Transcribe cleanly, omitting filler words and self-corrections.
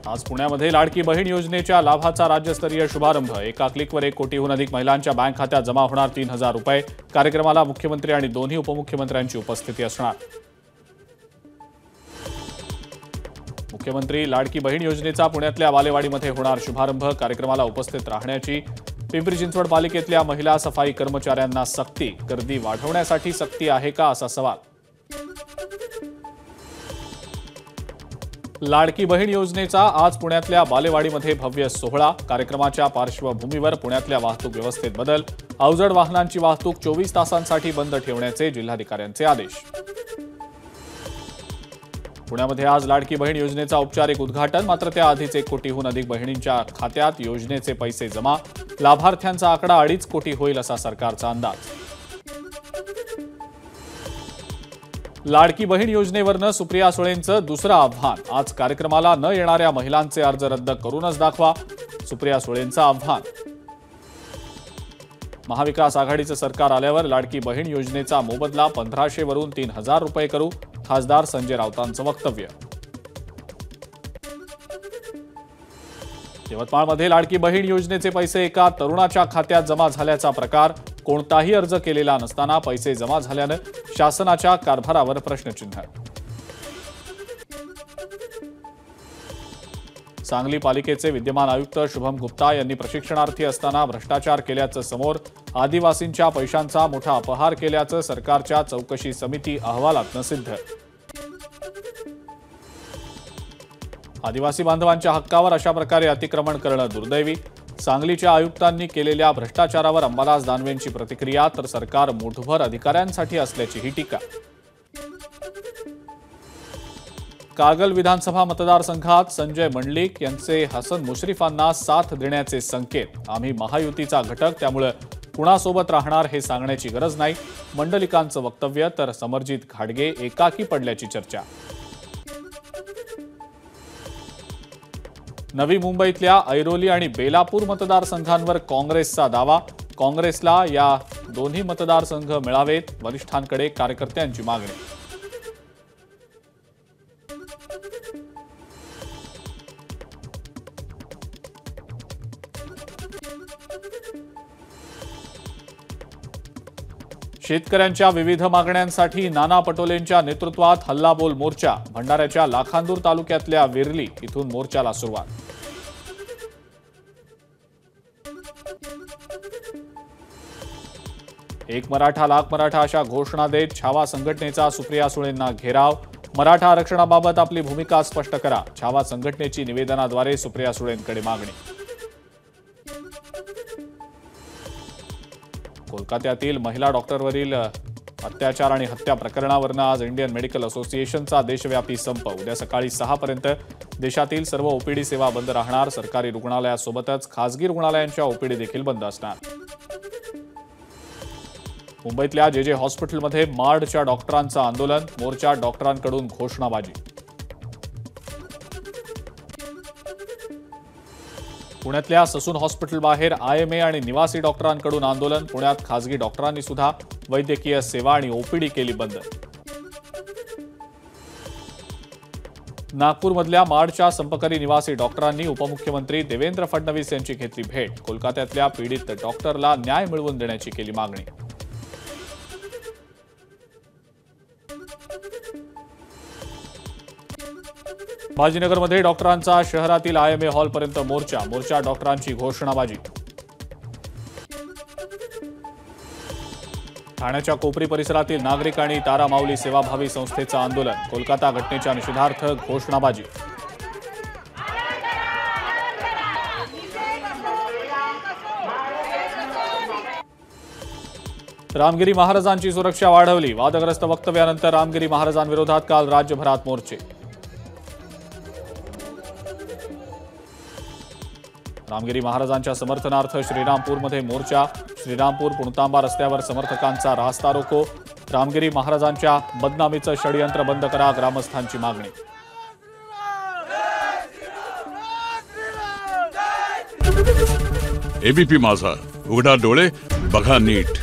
आज पुण्यामध्ये लाडकी बहीण योजनेच्या लाभाचा राज्यस्तरीय शुभारंभ। एका क्लिकवर 1 कोटीहून अधिक महिलांच्या बँक खात्यात जमा होणार 3000 रुपये। कार्यक्रमाला मुख्यमंत्री आणि दोन्ही उपमुख्यमंत्र्यांची उपस्थिती असणार। मुख्यमंत्री लाडकी बहीण योजनेचा पुण्यातल्या बालेवाडीमध्ये होणार शुभारंभ। कार्यक्रमाला उपस्थित राहण्याची पिंपरी चिंचवड पालिकेतल्या महिला सफाई कर्मचाऱ्यांना सक्ती। गर्दी वाढवण्यासाठी सक्ती आहे का असा सवाल। लाडकी बहीण योजनेचा आज पुण्यातल्या बालेवाडीमध्ये भव्य सोहळा। कार्यक्रमाच्या पार्श्वभूमीवर पुण्यातल्या वाहतूक व्यवस्थेत बदल। अवजड वाहनांची वाहतूक 24 तासांसाठी बंद ठेवण्याचे जिल्हाधिकाऱ्यांचे आदेश। पुण्यामध्ये आज लाडकी बहीण योजनेचा औपचारिक उद्घाटन। मात्र त्याआधीच 1 कोटीहून अधिक बहिणींच्या खात्यात योजनेचे पैसे जमा। लाभार्थ्यांचा आकडा 2.5 कोटी होईल असा सरकारचा अंदाज। लाडकी बहीण योजनेवरनं सुप्रिया सुळेंचं दुसरं आव्हान। आज कार्यक्रमाला न येणाऱ्या महिलांचे अर्ज रद्द करूनच दाखवा, सुप्रिया सुळेंचं आव्हान। महाविकास आघाडीचं सरकार आल्यावर लाडकी बहीण योजनेचा मोबदला 1500 वरून 3000 रुपये करू, खासदार संजय राऊतांचं वक्तव्य। यवतमाळमध्ये लाडकी बहीण योजनेचे पैसे एका तरुणाच्या खात्यात जमा झाल्याचा प्रकार। कोणताही अर्ज केलेला नसताना पैसे जमा झाल्यानं शासनाच्या कारभारावर प्रश्नचिन्ह। सांगली पालिकेचे विद्यमान आयुक्त शुभम गुप्ता यांनी प्रशिक्षणार्थी असताना भ्रष्टाचार केल्याचं समोर। आदिवासींच्या पैशांचा मोठा अपहार केल्याचं सरकारच्या चौकशी समिती अहवालातनं सिद्ध। आदिवासी बांधवांच्या हक्कावर अशा प्रकारे अतिक्रमण करणं दुर्दैवी। सांगलीच्या आयुक्तांनी केलेल्या भ्रष्टाचारावर अंबादास दानवेंची प्रतिक्रिया। तर सरकार मुठभर अधिकाऱ्यांसाठी असल्याची ही टीका। कागल विधानसभा मतदारसंघात संजय मंडलिक यांचे हसन मुश्रीफांना साथ देण्याचे संकेत। आम्ही महायुतीचा घटक, त्यामुळे कुणासोबत राहणार हे सांगण्याची गरज नाही, मंडलिकांचं वक्तव्य। तर समरजित घाटगे एकाकी पडल्याची चर्चा। नवी मुंबईतल्या ऐरोली आणि बेलापूर मतदारसंघांवर काँग्रेसचा दावा। काँग्रेसला या दोन्ही मतदारसंघ मिळावेत, वरिष्ठांकडे कार्यकर्त्यांची मागणी। शेतकऱ्यांच्या विविध मागण्यांसाठी नाना पटोलेंच्या नेतृत्वात हल्लाबोल मोर्चा। भंडाऱ्याच्या लाखांदूर तालुक्यातल्या विरली इथून मोर्चाला सुरुवात। एक मराठा लाख मराठा अशा घोषणा देत छावा संघटनेचा सुप्रिया सुळेंना घेराव। मराठा आरक्षणाबाबत आपली भूमिका स्पष्ट करा, छावा संघटनेची निवेदनाद्वारे सुप्रिया सुळेंकडे मागणी। कोलकात्यातील महिला डॉक्टरवरील अत्याचार आणि हत्या प्रकरणावरून आज इंडियन मेडिकल असोसिएशनचा देशव्यापी संप। उद्या सकाळी 6 पर्यंत देशातील सर्व ओपीडी सेवा बंद राहणार। सरकारी रुग्णालयासोबतच खासगी रुग्णालयांच्या ओपीडी देखील बंद असणार। मुंबईतल्या जे हॉस्पिटलमध्ये मार्डच्या डॉक्टरांचं आंदोलन। मोर्चा डॉक्टरांकडून घोषणाबाजी। पुण्यातल्या ससून हॉस्पिटल बाहेर आयएमए आणि निवासी डॉक्टरांकडून आंदोलन। पुण्यात खासगी डॉक्टरांनी सुद्धा वैद्यकीय सेवा आणि ओपीडी केली बंद। नागपूरमधल्या मार्डच्या संपकरी निवासी डॉक्टरांनी उपमुख्यमंत्री देवेंद्र फडणवीस यांची घेतली भेट। कोलकात्यातल्या पीडित डॉक्टरला न्याय मिळवून देण्याची केली मागणी। भाजीनगरमध्ये डॉक्टरांचा शहरातील आयएमए हॉलपर्यंत मोर्चा। मोर्चा डॉक्टरांची घोषणाबाजी। ठाण्याच्या कोपरी परिसरातील नागरिक आणि तारा माऊली सेवाभावी संस्थेचं आंदोलन। कोलकाता घटनेच्या निषेधार्थ घोषणाबाजी। रामगिरी महाराजांची सुरक्षा वाढवली। वादग्रस्त वक्तव्यानंतर रामगिरी महाराजांविरोधात काल राज्यभरात मोर्चे। रामगिरी महाराजांच्या समर्थनार्थ श्रीरामपूरमध्ये मोर्चा। श्रीरामपूर पुणतांबा रस्त्यावर समर्थकांचा रास्ता रोको। रामगिरी महाराजांच्या बदनामीचं षडयंत्र बंद करा, ग्रामस्थांची मागणी। एबीपी माझा, उघडा डोळे बघा नीट।